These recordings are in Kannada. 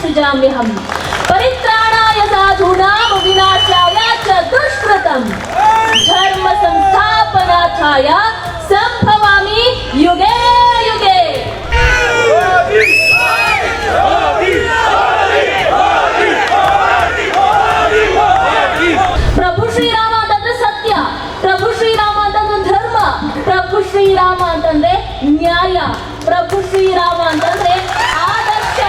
सृजाम्यहम् परित्राणाय साधूनां विनाशाय च दुष्कृतं धर्म संस्थापनार्थाय संभवामि युगे युगे। प्रभु ಶ್ರೀರಾಮ ಅಂತಂದ್ರೆ ಸತ್ಯ, ಪ್ರಭು ಶ್ರೀರಾಮ ಅಂತಂದ್ರೆ ಧರ್ಮ, ಪ್ರಭು ಶ್ರೀರಾಮ ಅಂತಂದ್ರೆ ನ್ಯಾಯ, ಪ್ರಭು ಶ್ರೀರಾಮ ಅಂತಂದ್ರೆ ಆದರ್ಶ.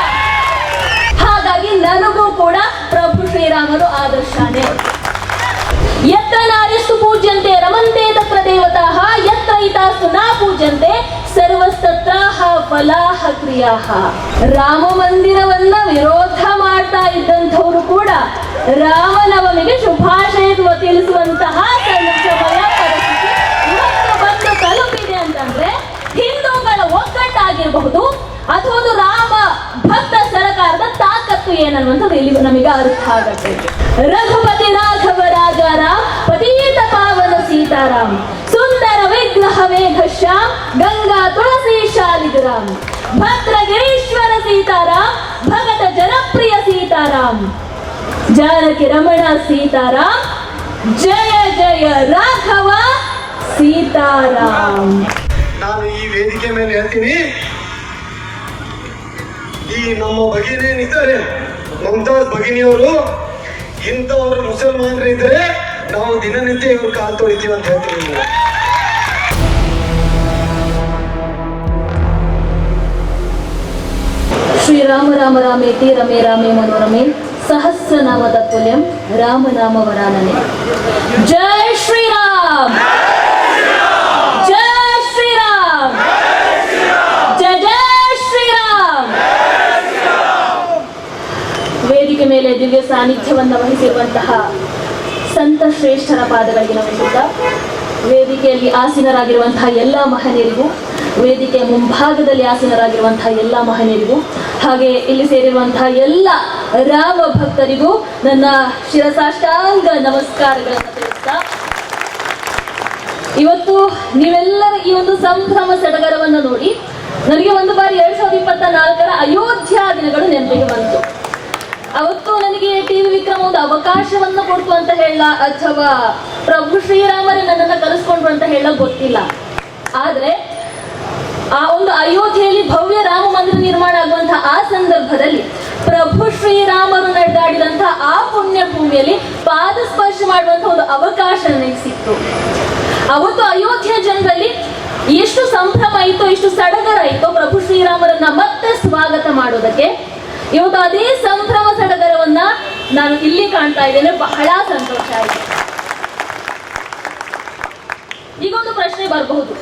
ಹಾಗಾಗಿ ನನಗೂ ಕೂಡ ಪ್ರಭು ಶ್ರೀರಾಮರು ಆದರ್ಶನೇ. ಯತ್ರ ನಾರ್ಯಸ್ತು ಪೂಜ್ಯಂತೆ ರಮಂತೆ ತತ್ರ ದೇವತಾಃ ಯತ್ರ ಹಿತಾಸ್ತು ನ ಪೂಜ್ಯಂತೆ ಸರ್ವಸ್ತತ್ರಾಹ ಫಲಾಹ ಕ್ರಿಯಾಃ. ರಾಮ ಮಂದಿರವನ್ನ ವಿರೋಧ ಮಾಡ್ತಾ ಇದ್ದಂಥವರು ಕೂಡ ರಾಮನವಮಿಗೆ ಶುಭಾಶಯ ತಿಳಿಸುವಂತಹ ಸಮಯ ಪರಿಸ್ಥಿತಿ ಇವತ್ತು ಬಂದು ತಲುಪಿದೆ ಅಂತಂದ್ರೆ ಹಿಂದೂಗಳ ಒಗ್ಗಟ್ಟಾಗಿರಬಹುದು ಅಥವಾ ಒಂದು ರಾಮ ಭಕ್ತ ಸರ್ಕಾರದ ತಾಕತ್ತು ಏನನ್ನುವಂಥದ್ದು ಇಲ್ಲಿ ನಮಗೆ ಅರ್ಥ ಆಗುತ್ತೆ. ರಘುಪತಿ ರಾಘವ ರಾಜಾರಾಮ್ ಪತೀತ ಪಾವನ ಸೀತಾರಾಮ್ ಸುಂದರ ವಿಗ್ರಹ ಮೇಘಶ್ಯಾಮ್ ಗಂಗಾ ತುಳಸಿ ಶಾಲಿಗ್ರಾಮ್ ಭದ್ರಗಿರೀಶ್ವರ ಸೀತಾರಾಮ್ ಭಗತ ಜನಪ್ರಿಯ ಸೀತಾರಾಮ್ ಜಾನಕಿ ರಮಣ ಸೀತಾರಾಮ್ ಜಯ ಜಯ ರಾಘವ ಸೀತಾರಾಮ್. ನಾನು ಈ ವೇದಿಕೆ ಮೇಲೆ ಹೇಳ್ತೀನಿ, ಈ ನಮ್ಮ ಭಗಿನಿಯರಿದ್ದಾರೆ ಮಮತಾಜ್ ಭಗಿನಿಯವರು, ಇಂಥವರು ಮುಸಲ್ಮಾನರು ಇದ್ದರೆ ನಾವು ದಿನನಿತ್ಯ ಇವ್ರ ಕಾಲು ತೊಳಿತೀವಿ ಅಂತ ಹೇಳ್ತೀನಿ. ಶ್ರೀರಾಮ ರಾಮ ರಾಮೇತಿ ರಮೇ ರಾಮೇ ಮನೋರಮೆ ಸಹಸ್ರನಾಮ ತತ್ವಲ್ಯಂ ರಾಮನಾಮ ವರಾನನೆ. ಜೈ ಶ್ರೀರಾಮ್, ಜೈ ಶ್ರೀರಾಮ್, ಜಯ ಜಯ ಶ್ರೀರಾಮ್. ವೇದಿಕೆ ಮೇಲೆ ದಿವ್ಯ ಸಾನ್ನಿಧ್ಯವನ್ನ ವಹಿಸಿರುವಂತಹ ಸಂತ ಶ್ರೇಷ್ಠರ ಪಾದಗಳಿಗೆ ನಮಿಸುತ್ತಾ, ವೇದಿಕೆಯಲ್ಲಿ ಆಸೀನರಾಗಿರುವಂತಹ ಎಲ್ಲ ಮಹನೀಯರಿಗೂ, ವೇದಿಕೆಯ ಮುಂಭಾಗದಲ್ಲಿ ಆಸೀನರಾಗಿರುವಂತಹ ಎಲ್ಲ ಮಹನೀಯರಿಗೂ, ಹಾಗೆ ಇಲ್ಲಿ ಸೇರಿರುವಂತಹ ಎಲ್ಲ ರಾಮ ಭಕ್ತರಿಗೂ ನನ್ನ ಶಿರಸಾಷ್ಟಾಂಗ ನಮಸ್ಕಾರಗಳನ್ನು ತಿಳಿಸ್ತಾ, ಇವತ್ತು ನೀವೆಲ್ಲರ ಈ ಒಂದು ಸಂಭ್ರಮ ಸಡಗರವನ್ನು ನೋಡಿ ನನಗೆ ಒಂದು ಬಾರಿ 2024 ಅಯೋಧ್ಯ ದಿನಗಳು ನೆನಪಿಗೆ ಬಂತು. ಅವತ್ತು ನನಗೆ ಟಿವಿ ವಿಕ್ರಮ ಒಂದು ಅವಕಾಶವನ್ನು ಕೊಡ್ತು ಅಂತ ಹೇಳ ಅಥವಾ ಪ್ರಭು ಶ್ರೀರಾಮರೇ ನನ್ನನ್ನು ಕಲಿಸ್ಕೊಂಡ್ರು ಅಂತ ಹೇಳ ಗೊತ್ತಿಲ್ಲ. ಆದ್ರೆ ಆ ಒಂದು ಅಯೋಧ್ಯೆಯಲ್ಲಿ ಭವ್ಯ ರಾಮ ಮಂದಿರ ನಿರ್ಮಾಣ ಆಗುವಂತಹ ಆ ಸಂದರ್ಭದಲ್ಲಿ ಪ್ರಭು ಶ್ರೀರಾಮರು ನಡೆದಾಡಿದಂತಹ ಆ ಪುಣ್ಯ ಭೂಮಿಯಲ್ಲಿ ಪಾದ ಸ್ಪರ್ಶ ಮಾಡುವಂತಹ ಒಂದು ಅವಕಾಶ ನನಗೆ ಸಿಕ್ತು. ಅವತ್ತು ಅಯೋಧ್ಯೆ ಜನರಲ್ಲಿ ಎಷ್ಟು ಸಂಭ್ರಮ ಇತ್ತು, ಎಷ್ಟು ಸಡಗರ ಇತ್ತು ಪ್ರಭು ಶ್ರೀರಾಮರನ್ನ ಮತ್ತೆ ಸ್ವಾಗತ ಮಾಡೋದಕ್ಕೆ. ಇವತ್ತು ಅದೇ ಸಂಭ್ರಮ ಸಡಗರವನ್ನ ನಾನು ಇಲ್ಲಿ ಕಾಣ್ತಾ ಇದ್ದೇನೆ. ಬಹಳ ಸಂತೋಷ ಆಯಿತು. ಈಗ ಒಂದು ಪ್ರಶ್ನೆ ಬರಬಹುದು,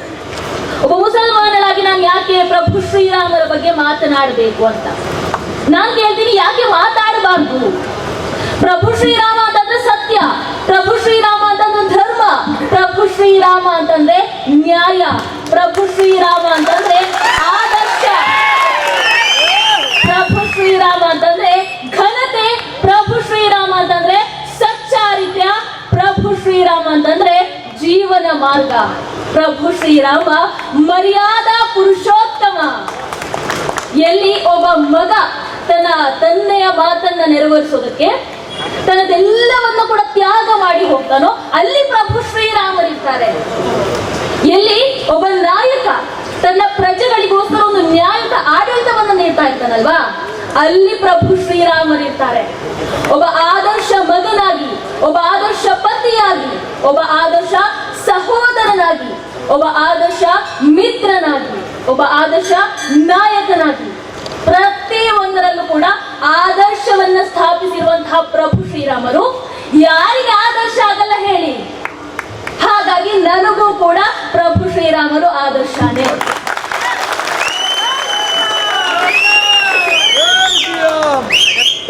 ಒಬ್ಬ ಮುಸಲ್ಮಾನರಾಗಿ ನಾನು ಯಾಕೆ ಪ್ರಭು ಶ್ರೀರಾಮರ ಬಗ್ಗೆ ಮಾತನಾಡಬೇಕು ಅಂತ. ನಾನು ಕೇಳ್ತೀನಿ, ಯಾಕೆ ಮಾತಾಡಬಾರ್ದು? ಪ್ರಭು ಶ್ರೀರಾಮ ಅಂತಂದ್ರೆ ಸತ್ಯ, ಪ್ರಭು ಶ್ರೀರಾಮ ಅಂತಂದ್ರೆ ಧರ್ಮ, ಪ್ರಭು ಶ್ರೀರಾಮ ಅಂತಂದ್ರೆ ನ್ಯಾಯ, ಪ್ರಭು ಶ್ರೀರಾಮ ಅಂತಂದ್ರೆ ಆದರ್ಶ, ಪ್ರಭು ಶ್ರೀರಾಮ ಅಂತಂದ್ರೆ ಘನತೆ, ಪ್ರಭು ಶ್ರೀರಾಮ ಅಂತಂದ್ರೆ ಸಚ್ಚಾರಿತ್ರ್ಯ, ಪ್ರಭು ಶ್ರೀರಾಮ ಅಂತಂದ್ರೆ ಜೀವನ ಮಾರ್ಗ, ಪ್ರಭು ಶ್ರೀರಾಮ ಮರ್ಯಾದಾ ಪುರುಷೋತ್ತಮ. ಎಲ್ಲಿ ಒಬ್ಬ ಮಗ ತನ್ನ ತಂದೆಯ ಮಾತನ್ನ ನೆರವೇರಿಸೋದಕ್ಕೆ ತನ್ನದೆಲ್ಲವನ್ನು ಕೂಡ ತ್ಯಾಗ ಮಾಡಿ ಹೋಗ್ತಾನೋ ಅಲ್ಲಿ ಪ್ರಭು ಶ್ರೀರಾಮರಿರ್ತಾರೆ. ಎಲ್ಲಿ ಒಬ್ಬ ನಾಯಕ ತನ್ನ ಪ್ರಜೆಗಳಿಗೋಸ್ಕರ ಒಂದು ನ್ಯಾಯಯುತ ಆಡಳಿತವನ್ನು ನೀಡ್ತಾ ಇರ್ತಾನಲ್ವಾ, ಅಲ್ಲಿ ಪ್ರಭು ಶ್ರೀರಾಮರಿರ್ತಾರೆ. ಒಬ್ಬ ಆದರ್ಶ ಮಗನಾಗಿ, ಒಬ್ಬ ಆದರ್ಶ ಪತಿಯಾಗಿ, ಒಬ್ಬ ಆದರ್ಶ ಸಹೋದರನಾಗಿ, ಒಬ್ಬ ಆದರ್ಶ ಮಿತ್ರನಾಗಿ, ಒಬ್ಬ ಆದರ್ಶ ನಾಯಕನಾಗಿ, ಪ್ರತಿಯೊಂದರಲ್ಲೂ ಕೂಡ ಆದರ್ಶವನ್ನ ಸ್ಥಾಪಿಸಿರುವಂತಹ ಪ್ರಭು ಶ್ರೀರಾಮರು ಯಾರಿಗೆ ಆದರ್ಶ ಆಗಲ್ಲ ಹೇಳಿ? ಹಾಗಾಗಿ ನನಗೂ ಕೂಡ ಪ್ರಭು ಶ್ರೀರಾಮರು ಆದರ್ಶನೇ.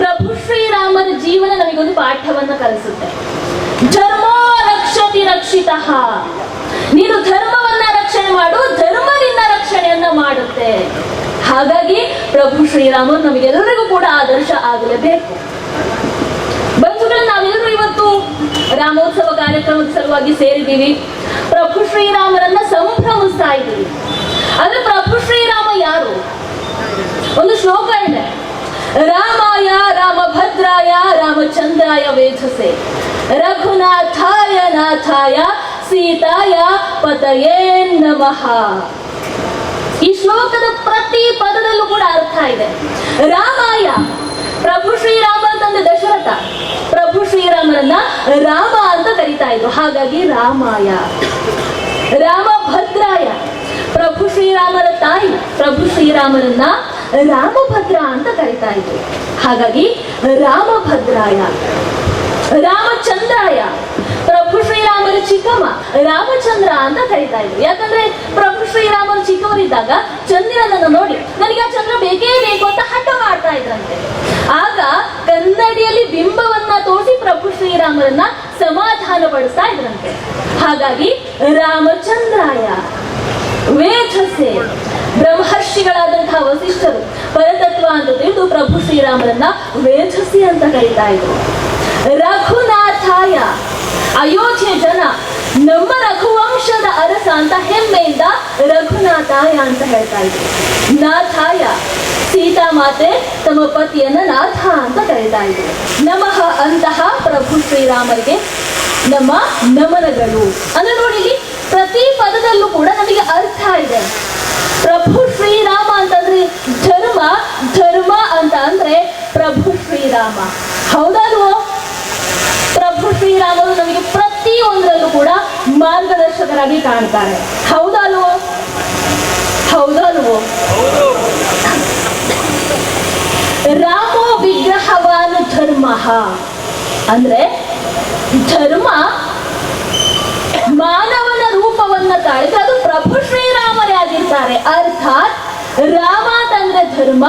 ಪ್ರಭು ಶ್ರೀರಾಮರ ಜೀವನ ನಮಗೊಂದು ಪಾಠವನ್ನ ಕಲಿಸುತ್ತೆ. ಧರ್ಮೋ ರಕ್ಷತಿ ರಕ್ಷಿತಃ. ನೀನು ಧರ್ಮವನ್ನ ರಕ್ಷಣೆ ಮಾಡು, ಧರ್ಮ ನಿನ್ನ ರಕ್ಷಣೆಯನ್ನ ಮಾಡುತ್ತೆ. ಹಾಗಾಗಿ ಪ್ರಭು ಶ್ರೀರಾಮರು ನಮಗೆಲ್ಲರಿಗೂ ಕೂಡ ಆದರ್ಶ ಆಗಲೇಬೇಕು. ಬಂಧುಗಳು, ನಾವೆಲ್ಲರೂ ಇವತ್ತು ರಾಮೋತ್ಸವ ಕಾರ್ಯಕ್ರಮದ ಸಲುವಾಗಿ ಸೇರಿದ್ದೀವಿ. ಪ್ರಭು ಶ್ರೀರಾಮರನ್ನ ಸಂಭ್ರಮಿಸ್ತಾ ಇದ್ದೀವಿ. ಆದ್ರೆ ಪ್ರಭು ಶ್ರೀರಾಮ ಯಾರು? ಒಂದು ಶ್ಲೋಕ ಇದೆ, ರಾಮಾಯ ರಾಮಭದ್ರಾಯ ರಾಮಚಂದ್ರಾಯ ವೇಧಸೆ ರಘುನಾಥಾಯ ನಾಥಾಯ ಸೀತಾಯ ಪತಯೇ ನಮಃ. ಈ ಶ್ಲೋಕದ ಪ್ರತಿ ಪದದಲ್ಲೂ ಕೂಡ ಅರ್ಥ ಇದೆ. ರಾಮಾಯ, ಪ್ರಭು ಶ್ರೀರಾಮನ ತಂದೆ ದಶರಥ ಪ್ರಭು ಶ್ರೀರಾಮನನ್ನ ರಾಮ ಅಂತ ಕರೀತಾ ಇದ್ರು, ಹಾಗಾಗಿ ರಾಮಾಯ. ರಾಮಭದ್ರಾಯ, ಪ್ರಭು ಶ್ರೀರಾಮನ ತಾಯಿ ಪ್ರಭು ಶ್ರೀರಾಮನನ್ನ ರಾಮಭದ್ರ ಅಂತ ಕರೀತಾ ಇದ್ರು, ಹಾಗಾಗಿ ರಾಮಭದ್ರಾಯ. ರಾಮಚಂದ್ರಾಯ, ಪ್ರಭು ಶ್ರೀರಾಮನ ಚಿಕ್ಕಮ್ಮ ರಾಮಚಂದ್ರ ಅಂತ ಕರೀತಾ ಇದ್ರು. ಯಾಕಂದ್ರೆ ಪ್ರಭು ಶ್ರೀರಾಮನ ಚಿಕ್ಕವರಿದ್ದಾಗ ಚಂದ್ರನನ್ನು ನೋಡಿ ನನಗೆ ಆ ಚಂದ್ರ ಬೇಕೇ ಬೇಕು ಅಂತ ಹಠ ಮಾಡ್ತಾ ಇದ್ರಂತೆ. ಆಗ ಕನ್ನಡಿಯಲ್ಲಿ ಬಿಂಬವನ್ನ ತೋರಿಸಿ ಪ್ರಭು ಶ್ರೀರಾಮರನ್ನ ಸಮಾಧಾನ ಪಡಿಸ್ತಾ ಇದ್ರಂತೆ, ಹಾಗಾಗಿ ರಾಮಚಂದ್ರಾಯ. ವೇಧಸೆ, ಬ್ರಹ್ಮರ್ಷಿಗಳಾದಂತಹ ವಸಿಷ್ಠರು ಪರತತ್ವ ಅಂತ ತಿಳಿದು ಪ್ರಭು ಶ್ರೀರಾಮರನ್ನ ವೇಧಸಿ ಅಂತ ಕರೀತಾ ಇದ್ರು. ರಘುನಾಥಾಯ, ಅಯೋಧ್ಯೆ ಜನ ನಮ್ಮ ರಘುವಂಶದ ಅರಸ ಅಂತ ಹೆಮ್ಮೆಯಿಂದ ರಘುನಾಥಾಯ ಅಂತ ಹೇಳ್ತಾ ಇದ್ರು. ನಾಥಾಯ, ಸೀತಾ ಮಾತೆ ತಮ್ಮ ಪತಿಯನ್ನ ನಾಥ ಅಂತ ಕರೀತಾ ಇದ್ರು. ನಮಃ ಅಂತಹ ಪ್ರಭು ಶ್ರೀರಾಮರಿಗೆ ನಮ್ಮ ನಮನಗಳು. ಅಂದ್ರೆ ನೋಡಿ, ಇಲ್ಲಿ ಪ್ರತಿ ಪದದಲ್ಲೂ ಕೂಡ ನಮಗೆ ಅರ್ಥ ಇದೆ. ಪ್ರಭು ಶ್ರೀರಾಮ ಅಂತಂದ್ರೆ ಧರ್ಮ, ಧರ್ಮ ಅಂತ ಅಂದ್ರೆ ಪ್ರಭು ಶ್ರೀರಾಮ. ಹೌದಲ್ವೋ? ಪ್ರಭು ಶ್ರೀರಾಮರು ನಮಗೆ ಪ್ರತಿಯೊಂದರಲ್ಲೂ ಕೂಡ ಮಾರ್ಗದರ್ಶಕರಾಗಿ ಕಾಣ್ತಾರೆ. ಹೌದಲ್ವೋ? ಹೌದಲ್ವೋ? ರಾಮೋ ವಿಗ್ರಹವಾನ್ ಧರ್ಮ ಅಂದ್ರೆ ಧರ್ಮ ಮಾನವನ ರೂಪವನ್ನ ತಾಳಿದ್ರೆ ಅದು ಪ್ರಭು ಶ್ರೀರಾಮರೇ ಆಗಿರ್ತಾರೆ. ಅರ್ಥಾತ್ ರಾಮ ಅಂತಂದ್ರೆ ಧರ್ಮ,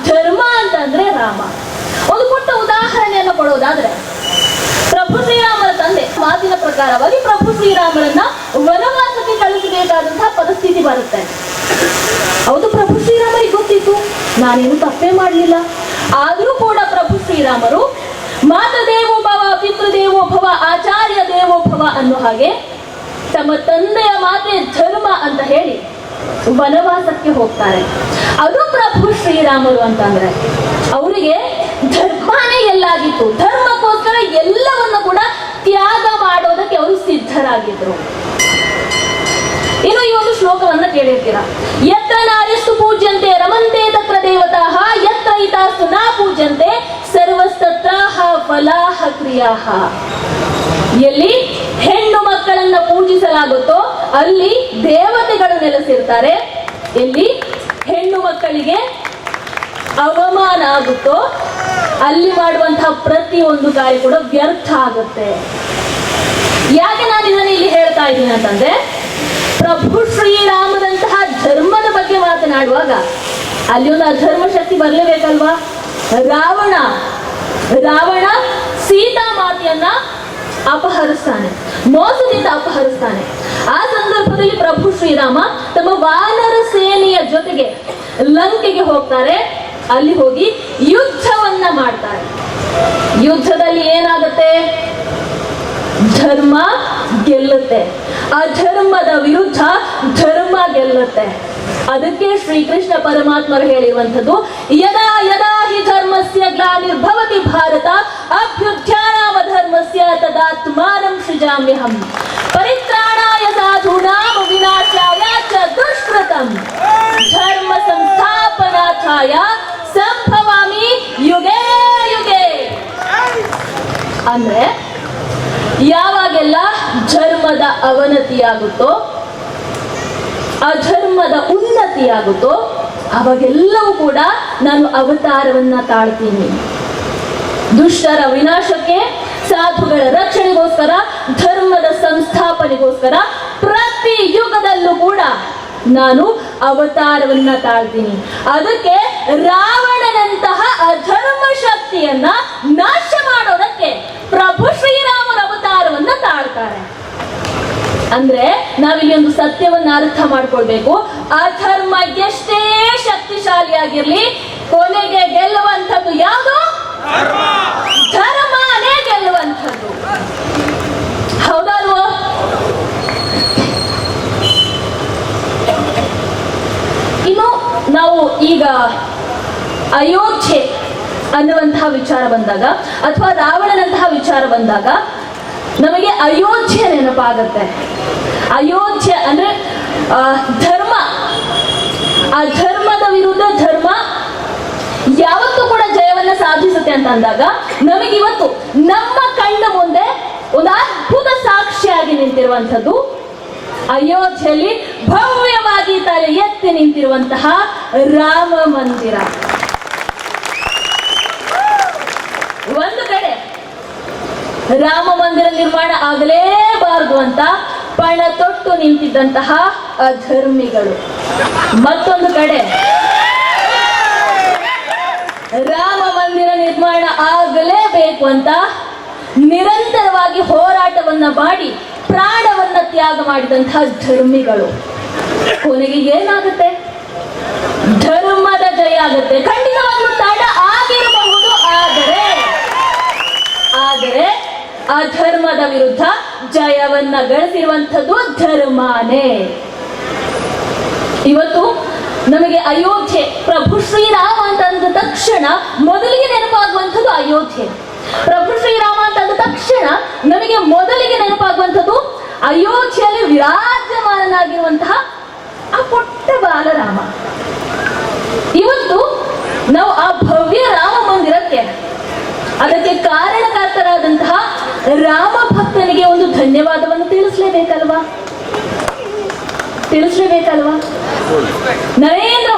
ಧರ್ಮ ಅಂತಂದ್ರೆ ರಾಮ. ಒಂದು ಪುಟ್ಟ ಉದಾಹರಣೆಯನ್ನು ಕೊಡೋದಾದ್ರೆ, ಪ್ರಭು ಶ್ರೀರಾಮರ ತಂದೆ ಮಾತಿನ ಪ್ರಕಾರವಾಗಿ ಪ್ರಭು ಶ್ರೀರಾಮರನ್ನ ವನವಾಸಕ್ಕೆ ಕಳಿಸಬೇಕಾದಂತಹ ಪರಿಸ್ಥಿತಿ ಬರುತ್ತೆ. ಹೌದು, ಪ್ರಭು ಶ್ರೀರಾಮರಿಗೆ ಗೊತ್ತಿತ್ತು, ನಾನೇನು ತಪ್ಪೇ ಮಾಡಲಿಲ್ಲ. ಆದರೂ ಕೂಡ ಪ್ರಭು ಶ್ರೀರಾಮರು ಮಾತದೇವೋ ಭವ, ಪಿತೃದೇವೋ ಭವ, ಆಚಾರ್ಯ ದೇವೋ ಭವ ಅನ್ನೋ ಹಾಗೆ ತಮ್ಮ ತಂದೆಯ ಮಾತೆ ಧರ್ಮ ಅಂತ ಹೇಳಿ ವನವಾಸಕ್ಕೆ ಹೋಗ್ತಾರೆ. ಅದು ಪ್ರಭು ಶ್ರೀರಾಮರು ಅಂತಂದ್ರೆ ಅವರಿಗೆ ಧರ್ಮನೇ ಎಲ್ಲಾಗಿತ್ತು. ಧರ್ಮಕ್ಕೋಸ್ಕರ ಎಲ್ಲವನ್ನು ಕೂಡ ತ್ಯಾಗ ಮಾಡೋದಕ್ಕೆ ಅವರು ಸಿದ್ಧರಾಗಿದ್ರು. ಇನ್ನು ಈ ಒಂದು ಶ್ಲೋಕವನ್ನ ಕೇಳಿರ್ತೀರ. ಯತ್ರ ನಾರ್ಯಸ್ತು ಪೂಜ್ಯಂತೆ ರಮಂತೆ ತತ್ರ ದೇವತಾಃ ಯತ್ರ ಇತಾಸ್ತು ನಾ ಪೂಜ್ಯಂತೆ ಸರ್ವಸ್ತತ್ರಾಹ ಫಲಾಹ ಕ್ರಿಯಾಃ. ಎಲ್ಲಿ ಹೆಣ್ಣು ಮಕ್ಕಳನ್ನ ಪೂಜಿಸಲಾಗುತ್ತೋ ಅಲ್ಲಿ ದೇವತೆಗಳು ನೆಲೆಸಿರ್ತಾರೆ. ಎಲ್ಲಿ ಹೆಣ್ಣು ಮಕ್ಕಳಿಗೆ ಅವಮಾನ ಆಗುತ್ತೋ ಅಲ್ಲಿ ಮಾಡುವಂತಹ ಪ್ರತಿಯೊಂದು ಕಾರ್ಯ ಕೂಡ ವ್ಯರ್ಥ ಆಗುತ್ತೆ. ಯಾಕೆ ನಾನು ಇದನ್ನ ಇಲ್ಲಿ ಹೇಳ್ತಾ ಇದ್ದೀನಿ ಅಂತಂದ್ರೆ, ಪ್ರಭು ಶ್ರೀರಾಮದಂತಹ ಧರ್ಮದ ಬಗ್ಗೆ ಮಾತನಾಡುವಾಗ ಅಲ್ಲಿ ಒಂದು ಅಧರ್ಮ ಶಕ್ತಿ ಬರಲೇಬೇಕಲ್ವಾ? ರಾವಣ ಸೀತಾ ಮಾತೆಯನ್ನ ಅಪಹರಿಸ್ತಾನೆ, ಮೋಸದಿಂದ ಅಪಹರಿಸ್ತಾನೆ. ಆ ಸಂದರ್ಭದಲ್ಲಿ ಪ್ರಭು ಶ್ರೀರಾಮ ತಮ್ಮ ವಾನರ ಸೇನೆಯ ಜೊತೆಗೆ ಲಂಕೆಗೆ ಹೋಗ್ತಾರೆ. ಅಲ್ಲಿ ಹೋಗಿ ಯುದ್ಧವನ್ನ ಮಾಡ್ತಾರೆ. ಯುದ್ಧದಲ್ಲಿ ಏನಾಗುತ್ತೆ? ಧರ್ಮ ಗೆಲ್ಲುತ್ತೆ. ಅಧರ್ಮದ ವಿರುದ್ಧ ಧರ್ಮ ಗೆಲ್ಲುತ್ತೆ. ಅದಕ್ಕೆ ಶ್ರೀಕೃಷ್ಣ ಪರಮಾತ್ಮರು ಹೇಳಿರುವಂಥದ್ದು, ಯದಾ ಯದಾ ಹಿ ಧರ್ಮಸ್ಯ ಗ್ಲಾನಿರ್ಭವತಿ ಭಾರತ ಅಭ್ಯುತ್ಥಾನಾಮ ಧರ್ಮಸ್ಯ ತದಾತ್ಮಾನಂ ಸೃಜಾಮ್ಯಹಂ ಪರಿತ್ರಾಣಾಯ ಸಾಧೂನಾಂ ವಿನಾಶಾಯ ಚ ದುಷ್ಕೃತಂ ಧರ್ಮ ಸಂಸ್ಥಾಪನಾರ್ಥಾಯ ಸಂಭವಾಮಿ ಯುಗೇ ಯುಗೇ. ಅಂದ್ರೆ ಯಾವಾಗೆಲ್ಲ ಧರ್ಮದ ಅವನತಿಯಾಗುತ್ತೋ, ಅಧರ್ಮದ ಉನ್ನತಿಯಾಗುತ್ತೋ, ಅವಾಗೆಲ್ಲವೂ ಕೂಡ ನಾನು ಅವತಾರವನ್ನ ತಾಳ್ತೀನಿ. ದುಷ್ಟರ ವಿನಾಶಕ್ಕೆ, ಸಾಧುಗಳ ರಕ್ಷಣೆಗೋಸ್ಕರ, ಧರ್ಮದ ಸಂಸ್ಥಾಪನೆಗೋಸ್ಕರ ಪ್ರತಿ ಯುಗದಲ್ಲೂ ಕೂಡ ನಾನು ಅವತಾರವನ್ನ ತಾಳ್ತೀನಿ. ಅದಕ್ಕೆ ರಾವಣನಂತಹ ಅಧರ್ಮ ಶಕ್ತಿಯನ್ನ ನಾಶ ಮಾಡೋದಕ್ಕೆ ಪ್ರಭು ಶ್ರೀರಾಮನ ಅವತಾರವನ್ನ ತಾಳ್ತಾರೆ. ಅಂದ್ರೆ ನಾವಿಲ್ಲಿ ಒಂದು ಸತ್ಯವನ್ನ ಅರ್ಥ ಮಾಡ್ಕೊಳ್ಬೇಕು. ಅಧರ್ಮ ಎಷ್ಟೇ ಶಕ್ತಿಶಾಲಿಯಾಗಿರ್ಲಿ, ಕೊನೆಗೆ ಗೆಲ್ಲುವಂಥದ್ದು ಯಾವುದು? ಧರ್ಮನೇ ಗೆಲ್ಲುವಂಥದ್ದು. ಹೌದಲ್ವೋ? ಇನ್ನು ನಾವು ಈಗ ಅಯೋಧ್ಯೆ ಅನ್ನುವಂತಹ ವಿಚಾರ ಬಂದಾಗ, ಅಥವಾ ರಾವಣನಂತಹ ವಿಚಾರ ಬಂದಾಗ ನಮಗೆ ಅಯೋಧ್ಯೆ ನೆನಪಾಗುತ್ತೆ. ಅಯೋಧ್ಯೆ ಅಂದ್ರೆ ಧರ್ಮ, ಆ ಧರ್ಮದ ವಿರುದ್ಧ ಧರ್ಮ ಯಾವತ್ತೂ ಕೂಡ ಜಯವನ್ನ ಸಾಧಿಸುತ್ತೆ ಅಂತ ಅಂದಾಗ ನಮಗಿವತ್ತು ನಮ್ಮ ಕಣ್ಣ ಮುಂದೆ ಒಂದು ಅದ್ಭುತ ಸಾಕ್ಷಿಯಾಗಿ ನಿಂತಿರುವಂಥದ್ದು ಅಯೋಧ್ಯೆಯಲ್ಲಿ ಭವ್ಯವಾಗಿ ತಲೆ ಎತ್ತಿ ನಿಂತಿರುವಂತಹ ರಾಮ ಮಂದಿರ. ಒಂದು ಕಡೆ ರಾಮ ಮಂದಿರ ನಿರ್ಮಾಣ ಆಗಲೇಬಾರದು ಅಂತ ಪಣ ತೊಟ್ಟು ನಿಂತಿದ್ದಂತಹ ಅಧರ್ಮಿಗಳು, ಮತ್ತೊಂದು ಕಡೆ ರಾಮ ಮಂದಿರ ನಿರ್ಮಾಣ ಆಗಲೇಬೇಕು ಅಂತ ನಿರಂತರವಾಗಿ ಹೋರಾಟವನ್ನ ಮಾಡಿ ಪ್ರಾಣವನ್ನ ತ್ಯಾಗ ಮಾಡಿದಂತಹ ಧರ್ಮಿಗಳು. ಕೊನೆಗೆ ಏನಾಗುತ್ತೆ? ಧರ್ಮದ ಜಯ ಆಗುತ್ತೆ. ಖಂಡಿತವಾಗ್ಲೂ ತಡ ಆಗಿರಬಹುದು, ಆದರೆ ಅಧರ್ಮದ ವಿರುದ್ಧ ಜಯವನ್ನ ಗಳಿಸಿರುವಂಥದ್ದು ಧರ್ಮನೇ. ಇವತ್ತು ನಮಗೆ ಅಯೋಧ್ಯೆ, ಪ್ರಭು ಶ್ರೀರಾಮ ಅಂತ ಅಂದ ತಕ್ಷಣ ಮೊದಲಿಗೆ ನೆನಪಾಗುವಂಥದ್ದು ಅಯೋಧ್ಯೆ. ಪ್ರಭು ಶ್ರೀರಾಮ ಅಂತ ಅಂದ ತಕ್ಷಣ ನಮಗೆ ಮೊದಲಿಗೆ ನೆನಪಾಗುವಂಥದ್ದು ಅಯೋಧ್ಯೆಯಲ್ಲಿ ವಿರಾಜಮಾನನಾಗಿರುವಂತಹ ಆ ಪುಟ್ಟ ಬಾಲರಾಮ. ಇವತ್ತು ನಾವು ಆ ಭವ್ಯ ರಾಮ ಮಂದಿರಕ್ಕೆ, ಅದಕ್ಕೆ ಕಾರಣಕರ್ತರಾದಂತಹ ರಾಮ ಭಕ್ತನಿಗೆ ಒಂದು ಧನ್ಯವಾದವನ್ನು ತಿಳಿಸ್ಲೇಬೇಕಲ್ವಾ? ನರೇಂದ್ರ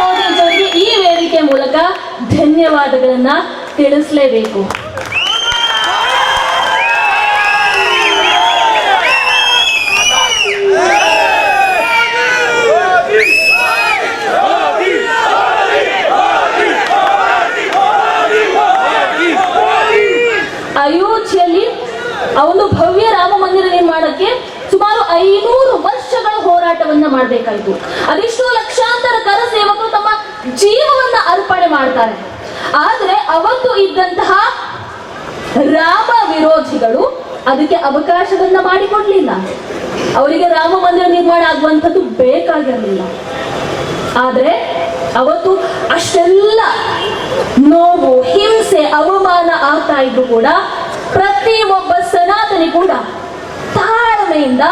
ಮೋದಿಜಿಯವರಿಗೆ ಈ ವೇದಿಕೆ ಮೂಲಕ ಧನ್ಯವಾದಗಳನ್ನ ತಿಳಿಸಲೇಬೇಕು. ಅಯೋಧ್ಯೆಯಲ್ಲಿ ಆ ಒಂದು ಭವ್ಯ ರಾಮ ಮಂದಿರ ನಿರ್ಮಾಣಕ್ಕೆ ಸುಮಾರು 500 ವರ್ಷಗಳ ಹೋರಾಟವನ್ನ ಮಾಡಬೇಕಾಯಿತು. ಅದೆಷ್ಟೋ ಲಕ್ಷಾಂತರ ಕರ ಸೇವಕರು ತಮ್ಮ ಜೀವವನ್ನ ಅರ್ಪಣೆ ಮಾಡ್ತಾರೆ. ಆದ್ರೆ ಅವತ್ತು ಇದ್ದಂತಹ ರಾಮ ವಿರೋಧಿಗಳು ಅದಕ್ಕೆ ಅವಕಾಶವನ್ನ ಮಾಡಿಕೊಡ್ಲಿಲ್ಲ. ಅವರಿಗೆ ರಾಮ ಮಂದಿರ ನಿರ್ಮಾಣ ಆಗುವಂಥದ್ದು ಬೇಕಾಗಿರಲಿಲ್ಲ. ಆದ್ರೆ ಅವತ್ತು ಅಷ್ಟೆಲ್ಲ ನೋವು, ಹಿಂಸೆ, ಅವಮಾನ ಆಗ್ತಾ ಇದ್ರು ಕೂಡ ಪ್ರತಿ ಒಬ್ಬ ಸನಾತನಿ ಕೂಡ ತಾಳ್ಮೆಯಿಂದ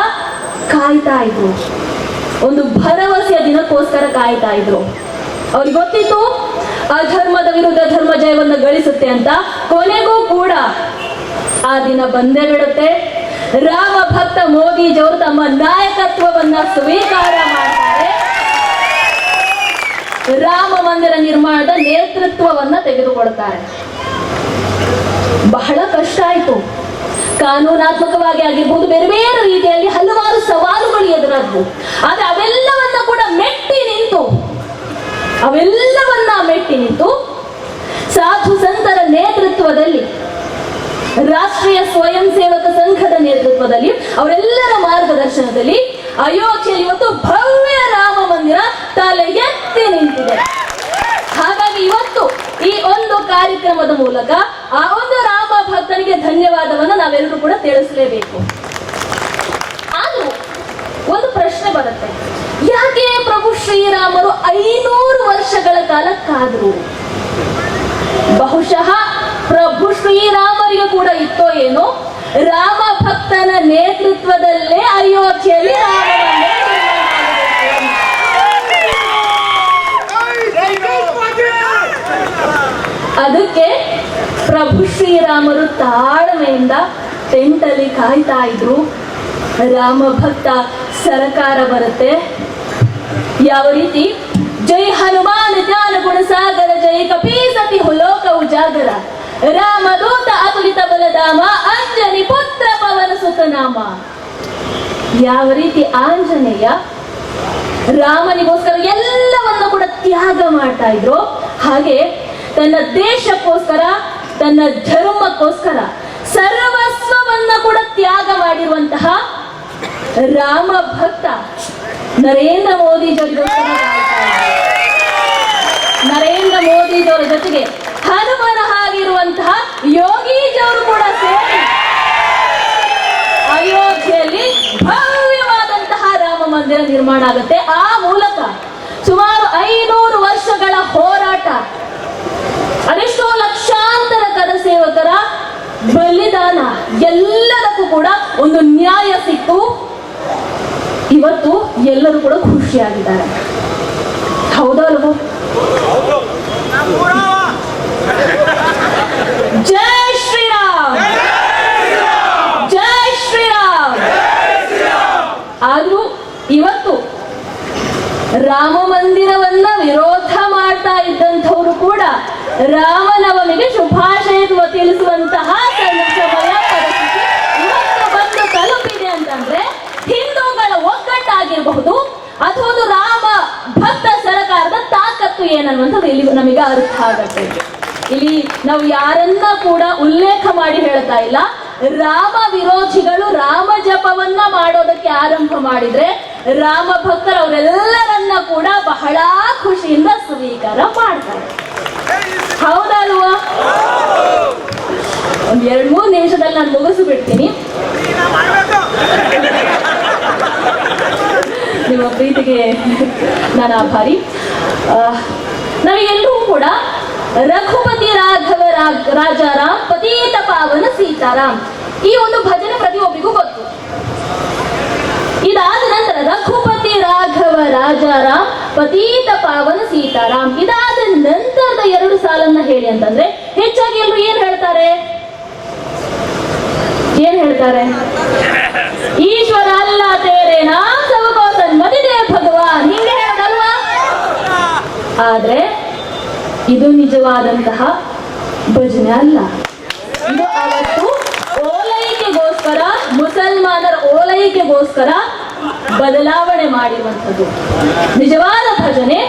ಕಾಯ್ತಾ ಇದ್ರು. ಒಂದು ಭರವಸೆಯ ದಿನಕ್ಕೋಸ್ಕರ ಕಾಯ್ತಾ ಇದ್ರು. ಅವ್ರಿಗೆ ಗೊತ್ತಿತ್ತು ಅಧರ್ಮದ ವಿರುದ್ಧ ಧರ್ಮ ಜಯವನ್ನು ಗಳಿಸುತ್ತೆ ಅಂತ. ಕೊನೆಗೂ ಕೂಡ ಆ ದಿನ ಬಂದೇ ಬಿಡುತ್ತೆ. ರಾಮ ಭಕ್ತ ಮೋದಿಜಿಯವರು ತಮ್ಮ ನಾಯಕತ್ವವನ್ನ ಸ್ವೀಕಾರ ಮಾಡ್ತಾರೆ. ರಾಮ ಮಂದಿರ ನಿರ್ಮಾಣದ ನೇತೃತ್ವವನ್ನ ತೆಗೆದುಕೊಳ್ತಾರೆ. ಬಹಳ ಕಷ್ಟ ಆಯ್ತು. ಕಾನೂನಾತ್ಮಕವಾಗಿ ಆಗಿರ್ಬೋದು, ಬೇರೆ ಬೇರೆ ರೀತಿಯಲ್ಲಿ ಹಲವಾರು ಸವಾಲುಗಳು ಎದುರಾದವು. ಆದ್ರೆ ಅವೆಲ್ಲವನ್ನ ಮೆಟ್ಟಿ ನಿಂತು ಸಾಧು ಸಂತರ ನೇತೃತ್ವದಲ್ಲಿ, ರಾಷ್ಟ್ರೀಯ ಸ್ವಯಂ ಸೇವಕ ಸಂಘದ ನೇತೃತ್ವದಲ್ಲಿ, ಅವರೆಲ್ಲರ ಮಾರ್ಗದರ್ಶನದಲ್ಲಿ ಅಯೋಧ್ಯೆಯಲ್ಲಿ ಇವತ್ತು ಭವ್ಯ ರಾಮ ಮಂದಿರ ತಲೆ ಎತ್ತಿ ನಿಂತಿದೆ. ಹಾಗಾಗಿ ಇವತ್ತು ಈ ಒಂದು ಕಾರ್ಯಕ್ರಮದ ಮೂಲಕ ಆ ಒಂದು ರಾಮ ಭಕ್ತನಿಗೆ ಧನ್ಯವಾದವನ್ನು ನಾವೆಲ್ಲರೂ ಕೂಡ ತಿಳಿಸಲೇಬೇಕು. ಆದ್ರೂ ಒಂದು ಪ್ರಶ್ನೆ ಬರುತ್ತೆ, ಯಾಕೆ ಪ್ರಭು ಶ್ರೀರಾಮರು 500 ವರ್ಷಗಳ ಕಾಲ ಕಾದ್ರು? ಬಹುಶಃ ಪ್ರಭು ಶ್ರೀರಾಮರಿಗೆ ಕೂಡ ಇತ್ತೋ ಏನೋ, ರಾಮ ಭಕ್ತನ ನೇತೃತ್ವದಲ್ಲೇ ಅಯೋಧ್ಯೆಯಲ್ಲಿ ಅದಕ್ಕೆ ಪ್ರಭು ಶ್ರೀರಾಮರು ತಾಳ್ಮೆಯಿಂದ ಟೆಂಟಲ್ಲಿ ಕಾಯ್ತಾ ಇದ್ರು. ರಾಮ ಭಕ್ತ ಸರಕಾರ ಬರುತ್ತೆ. ಯಾವ ರೀತಿ? ಜೈ ಹನುಮಾನ್ ಜ್ಞಾನ ಗುಣ ಸಾಗರ, ಜೈ ಕಪೀಸತಿ ಹುಲೋಕ ಉಜಾಗರ, ರಾಮದೂತ ಅತುಲಿತ ಬಲಧಾಮ, ಅಂಜನಿ ಪುತ್ರ ಪವನ ಸುತನಾಮ. ಯಾವ ರೀತಿ ಆಂಜನೇಯ ರಾಮನಿಗೋಸ್ಕರ ಎಲ್ಲವನ್ನ ಕೂಡ ತ್ಯಾಗ ಮಾಡ್ತಾ ಇದ್ರು, ಹಾಗೆ ತನ್ನ ದೇಶಕ್ಕೋಸ್ಕರ, ತನ್ನ ಧರ್ಮಕ್ಕೋಸ್ಕರ ಸರ್ವಸ್ವವನ್ನ ಕೂಡ ತ್ಯಾಗ ಮಾಡಿರುವಂತಹ ರಾಮ ಭಕ್ತ ನರೇಂದ್ರ ಮೋದಿಜಿಯವರ ಜೊತೆಗೆ ಹನುಮನ ಆಗಿರುವಂತಹ ಯೋಗೀಜಿಯವರು ಕೂಡ ಸೇರಿ ಅಯೋಧ್ಯೆಯಲ್ಲಿ ಭವ್ಯವಾದಂತಹ ರಾಮ ಮಂದಿರ ನಿರ್ಮಾಣ ಆಗುತ್ತೆ. ಆ ಮೂಲಕ ಸೇವಕರ ಬಲಿದಾನ ಎಲ್ಲದಕ್ಕೂ ಕೂಡ ಒಂದು ನ್ಯಾಯ ಸಿಕ್ಕು ಇವತ್ತು ಎಲ್ಲರೂ ಕೂಡ ಖುಷಿಯಾಗಿದ್ದಾರೆ. ಹೌದಲ್ವೋ? ಜೈ ಶ್ರೀರಾಮ್, ಜೈ ಶ್ರೀರಾಮ್. ಆದ್ರೂ ಇವತ್ತು ರಾಮ ಮಂದಿರವನ್ನ ವಿರೋಧ ಮಾಡ್ತಾ ಇದ್ದಂಥವ್ರು ಕೂಡ ರಾಮನವಮಿಗೆ ಶುಭಾಶಯ ತಿಳಿಸುವಂತಹ ಸಮಯ ಪರಿಸ್ಥಿತಿ ಇವತ್ತು ಬಂದು ತಲುಪಿದೆ ಅಂತಂದ್ರೆ ಹಿಂದೂಗಳ ಒಗ್ಗಟ್ಟಾಗಿರಬಹುದು ಅಥವಾ ಒಂದು ರಾಮ ಭಕ್ತ ಸರ್ಕಾರದ ತಾಕತ್ತು ಏನನ್ನುವಂಥದ್ದು ಇಲ್ಲಿ ನಮಗೆ ಅರ್ಥ ಆಗತ್ತೆ. ಇಲ್ಲಿ ನಾವು ಯಾರನ್ನ ಕೂಡ ಉಲ್ಲೇಖ ಮಾಡಿ ಹೇಳ್ತಾ ಇಲ್ಲ. ರಾಮ ವಿರೋಧಿಗಳು ರಾಮ ಜಪವನ್ನ ಮಾಡೋದಕ್ಕೆ ಆರಂಭ ಮಾಡಿದ್ರೆ ರಾಮ ಭಕ್ತರು ಅವರೆಲ್ಲರನ್ನ ಕೂಡ ಬಹಳ ಖುಷಿಯಿಂದ ಸ್ವೀಕಾರ ಮಾಡ್ತಾರೆ. ಹೌದಲ್ವಾ? ಒಂದ್ 2-3 ನಿಮಿಷದಲ್ಲಿ ನಾನು ಮುಗಿಸ್ಬಿಡ್ತೀನಿ. ನಿಮ್ಮ ಪ್ರೀತಿಗೆ ನಾನು ಆಭಾರಿ. ನಾವೆಲ್ಲರೂ ಕೂಡ ರಘುಪತಿ ರಾಘವ ರಾಜಾರಾಮ್ ಪತೀತ ಪಾವನ ಸೀತಾರಾಮ್ ಈ ಒಂದು ಭಜನೆ ಪ್ರತಿಯೊಬ್ಬರಿಗೂ ಗೊತ್ತು. ಇದಾದ ನಂತರ ರಘುಪತಿ ರಾಘವ ರಾಜಾರಾಮ್ ಪತೀತ ಪಾವನ ಸೀತಾರಾಮ್ ಇದಾದ ನಂತರದ 2 ಸಾಲನ್ನ ಹೇಳಿ ಅಂತಂದ್ರೆ ಹೆಚ್ಚಾಗಿ ಎಲ್ಲರೂ ಏನ್ ಹೇಳ್ತಾರೆ? ಈಶ್ವರ ಅಲ್ಲ ತೇರೆ ನಾಮ್ ಸಬಕೋ ಸನ್ಮತಿದೆ ಭಗವಾನ್, ಹಿಂಗೆ ಹೇಳೋದಲ್ವಾ? ಆದ್ರೆ ಇದು ನಿಜವಾದಂತಹ ಭಜನೆ ಅಲ್ಲ. ಇದು ಅವತ್ತು ಓಲೈಕೆಗೋಸ್ಕರ, ಮುಸಲ್ಮಾನರ ಓಲೈಕೆಗೋಸ್ಕರ ಬದಲಾವಣೆ ಮಾಡಿರುವಂಥದ್ದು. ನಿಜವಾದ ಭಜನೆ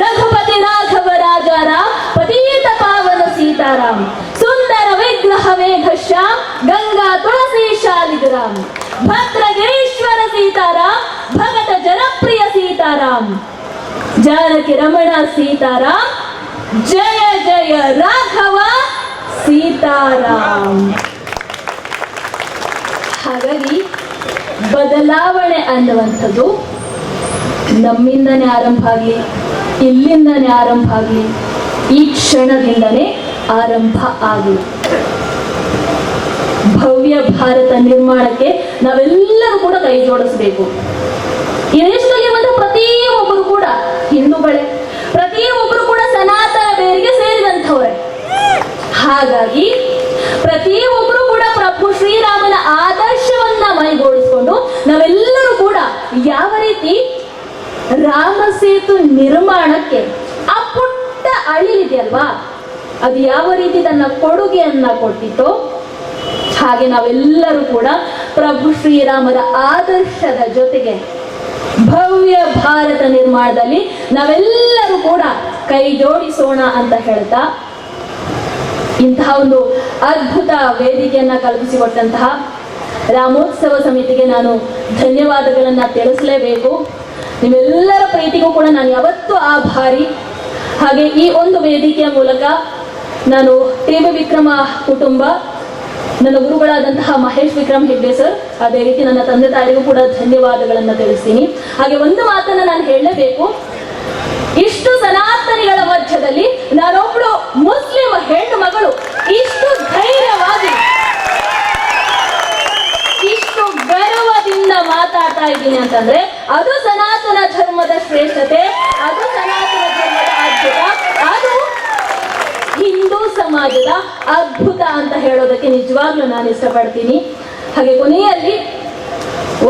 ರಘುಪತಿ ರಾಘವ ರಾಜಾರಾಮ್ ಪತೀತ ಪಾವನ ಸೀತಾರಾಮ್ ಸುಂದರ ವಿಗ್ರಹ ಮೇಘಶ್ಯಾಮ್ ಗಂಗಾ ತುಳಸಿ ಶಾಲಿಗ್ರಾಮ್ ಭದ್ರಗಿರೀಶ್ವರ ಸೀತಾರಾಮ್ ಭಗತ ಜನಪ್ರಿಯ ಸೀತಾರಾಮ್ ಜಾನಕಿ ರಮಣ ಸೀತಾರಾಮ್ ಜಯ ಜಯ ರಾಘವ ಸೀತಾರಾಮ್. ಹಾಗಾಗಿ ಬದಲಾವಣೆ ಅನ್ನುವಂಥದ್ದು ನಮ್ಮಿಂದನೇ ಆರಂಭ ಆಗಲಿ, ಇಲ್ಲಿಂದನೇ ಆರಂಭ ಆಗಲಿ, ಈ ಕ್ಷಣದಿಂದನೇ ಆರಂಭ ಆಗಲಿ. ಭವ್ಯ ಭಾರತ ನಿರ್ಮಾಣಕ್ಕೆ ನಾವೆಲ್ಲರೂ ಕೂಡ ಕೈ ಜೋಡಿಸಬೇಕು. ಈ ದೇಶದಲ್ಲಿರುವಂತಹ ಪ್ರತಿಯೊಬ್ಬರು ಕೂಡ ಹಿಂದೂಗಳೇ, ಪ್ರತಿಯೊಬ್ಬರು ಕೂಡ ಸನಾತನ ಬೇರಿಗೆ ಸೇರಿದಂಥವ್ರೆ. ಹಾಗಾಗಿ ಪ್ರತಿಯೊಬ್ಬರು ಕೂಡ ಪ್ರಭು ಶ್ರೀರಾಮನ ಆದರ್ಶವನ್ನ ಮೈಗೂಡಿಸಿಕೊಂಡು ನಾವೆಲ್ಲರೂ ಕೂಡ ಯಾವ ರೀತಿ ರಾಮ ಸೇತು ನಿರ್ಮಾಣಕ್ಕೆ ಆ ಪುಟ್ಟ ಅಳಿಲಿದೆಯಲ್ವಾ, ಅದು ಯಾವ ರೀತಿ ತನ್ನ ಕೊಡುಗೆಯನ್ನ ಕೊಟ್ಟಿತೋ ಹಾಗೆ ನಾವೆಲ್ಲರೂ ಕೂಡ ಪ್ರಭು ಶ್ರೀರಾಮರ ಆದರ್ಶದ ಜೊತೆಗೆ ಭವ್ಯ ಭಾರತ ನಿರ್ಮಾಣದಲ್ಲಿ ನಾವೆಲ್ಲರೂ ಕೂಡ ಕೈ ಜೋಡಿಸೋಣ ಅಂತ ಹೇಳ್ತಾ ಇಂತಹ ಒಂದು ಅದ್ಭುತ ವೇದಿಕೆಯನ್ನ ಕಲ್ಪಿಸಿಕೊಟ್ಟಂತಹ ರಾಮೋತ್ಸವ ಸಮಿತಿಗೆ ನಾನು ಧನ್ಯವಾದಗಳನ್ನ ತಿಳಿಸಲೇಬೇಕು. ನಿಮ್ಮೆಲ್ಲರ ಪ್ರೀತಿಗೂ ಕೂಡ ನಾನು ಯಾವತ್ತೂ ಆಭಾರಿ. ಹಾಗೆ ಈ ಒಂದು ವೇದಿಕೆಯ ಮೂಲಕ ನಾನು ಟಿವಿ ವಿಕ್ರಮ ಕುಟುಂಬ, ನನ್ನ ಗುರುಗಳಾದಂತಹ ಮಹೇಶ್ ವಿಕ್ರಮ್ ಹೆಗ್ಡೆ ಸರ್, ಅದೇ ರೀತಿ ನನ್ನ ತಂದೆ ತಾಯಿಗೂ ಕೂಡ ಧನ್ಯವಾದಗಳನ್ನ ತಿಳಿಸ್ತೀನಿ. ಹಾಗೆ ಒಂದು ಮಾತನ್ನ ನಾನು ಹೇಳಲೇಬೇಕು. ಇಷ್ಟು ಸನಾತನಿಗಳ ಮಧ್ಯದಲ್ಲಿ ನಾನೊಬ್ಳು ಮುಸ್ಲಿಂ ಹೆಣ್ಣು ಮಗಳು ಇಷ್ಟು ಧೈರ್ಯವಾಗಿ, ಇಷ್ಟು ಗರ್ವದಿಂದ ಮಾತಾಡ್ತಾ ಇದ್ದೀನಿ ಅಂತಂದ್ರೆ ಅದು ಸನಾತನ ಧರ್ಮದ ಶ್ರೇಷ್ಠತೆ, ಅದು ಸನಾತನ ಧರ್ಮದ ಅದ್ಭುತ, ಅದು ಹಿಂದೂ ಸಮಾಜದ ಅದ್ಭುತ ಅಂತ ಹೇಳೋದಕ್ಕೆ ನಿಜವಾಗ್ಲೂ ನಾನು ಇಷ್ಟಪಡ್ತೀನಿ. ಹಾಗೆ ಕೊನೆಯಲ್ಲಿ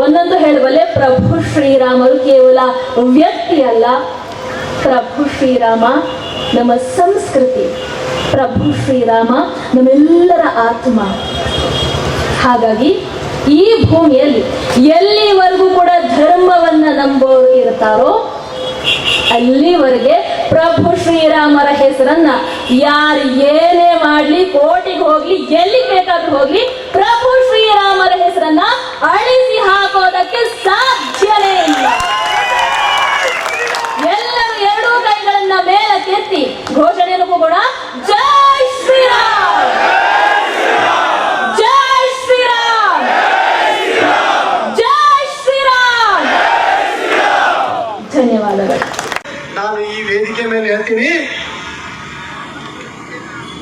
ಒಂದೊಂದು ಹೇಳಬಲ್ಲೆ, ಪ್ರಭು ಶ್ರೀರಾಮರು ಕೇವಲ ವ್ಯಕ್ತಿ ಅಲ್ಲ, ಪ್ರಭು ಶ್ರೀರಾಮ ನಮ್ಮ ಸಂಸ್ಕೃತಿ, ಪ್ರಭು ಶ್ರೀರಾಮ ನಮ್ಮೆಲ್ಲರ ಆತ್ಮ. ಹಾಗಾಗಿ ಈ ಭೂಮಿಯಲ್ಲಿ ಎಲ್ಲಿವರೆಗೂ ಕೂಡ ಧರ್ಮವನ್ನ ನಂಬೋರು ಇರ್ತಾರೋ ಅಲ್ಲಿವರೆಗೆ ಪ್ರಭು ಶ್ರೀರಾಮರ ಹೆಸರನ್ನ ಯಾರು ಏನೇ ಮಾಡ್ಲಿ, ಕೋಟಿಗೆ ಹೋಗ್ಲಿ, ಎಲ್ಲಿ ಬೇಕಾದ್ರೂ ಹೋಗ್ಲಿ, ಪ್ರಭು ಶ್ರೀರಾಮರ ಹೆಸರನ್ನ ಅಳಿಸಿ ಹಾಕೋದಕ್ಕೆ ಸಾಧ್ಯವೇ ಇಲ್ಲ. ಎಲ್ಲರೂ 2 ಕೈಗಳನ್ನ ಮೇಲಕ್ಕೆತ್ತಿ ಘೋಷಣೆಯನ್ನು ಕೂಡ ಜೈ ಶ್ರೀರಾಮ್, ಜೈ ಶ್ರೀರಾಮ್, ಜೈ ಶ್ರೀರಾಮ್. ಧನ್ಯವಾದಗಳು. ನಾನು ಈ ವೇದಿಕೆ ಮೇಲೆ ಹೇಳ್ತೀನಿ,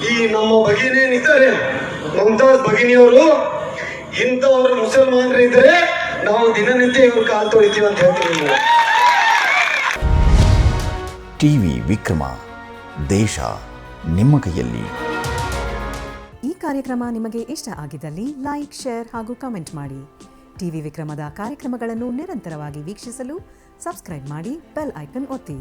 ಈ ನಮ್ಮ ಭಗಿನೇನಿದ್ದಾರೆ ಮಮತಾಜ್ ಭಗಿನಿಯವರು ಇಂಥವ್ರ ಮುಸಲ್ಮಾನರು ಇದ್ರೆ ನಾವು ದಿನನಿತ್ಯ ಇವ್ರ ಕಾಲ್ ತೊಳಿತೀವಿ ಅಂತ ಹೇಳ್ತೀವಿ ನಾವು. ಟಿವಿ ವಿಕ್ರಮ, ದೇಶ ನಿಮ್ಮ ಕೈಯಲ್ಲಿ. ಈ ಕಾರ್ಯಕ್ರಮ ನಿಮಗೆ ಇಷ್ಟ ಆಗಿದ್ದಲ್ಲಿ ಲೈಕ್, ಶೇರ್ ಹಾಗೂ ಕಮೆಂಟ್ ಮಾಡಿ. ಟಿವಿ ವಿಕ್ರಮದ ಕಾರ್ಯಕ್ರಮಗಳನ್ನು ನಿರಂತರವಾಗಿ ವೀಕ್ಷಿಸಲು ಸಬ್ಸ್ಕ್ರೈಬ್ ಮಾಡಿ, ಬೆಲ್ ಐಕನ್ ಒತ್ತಿ.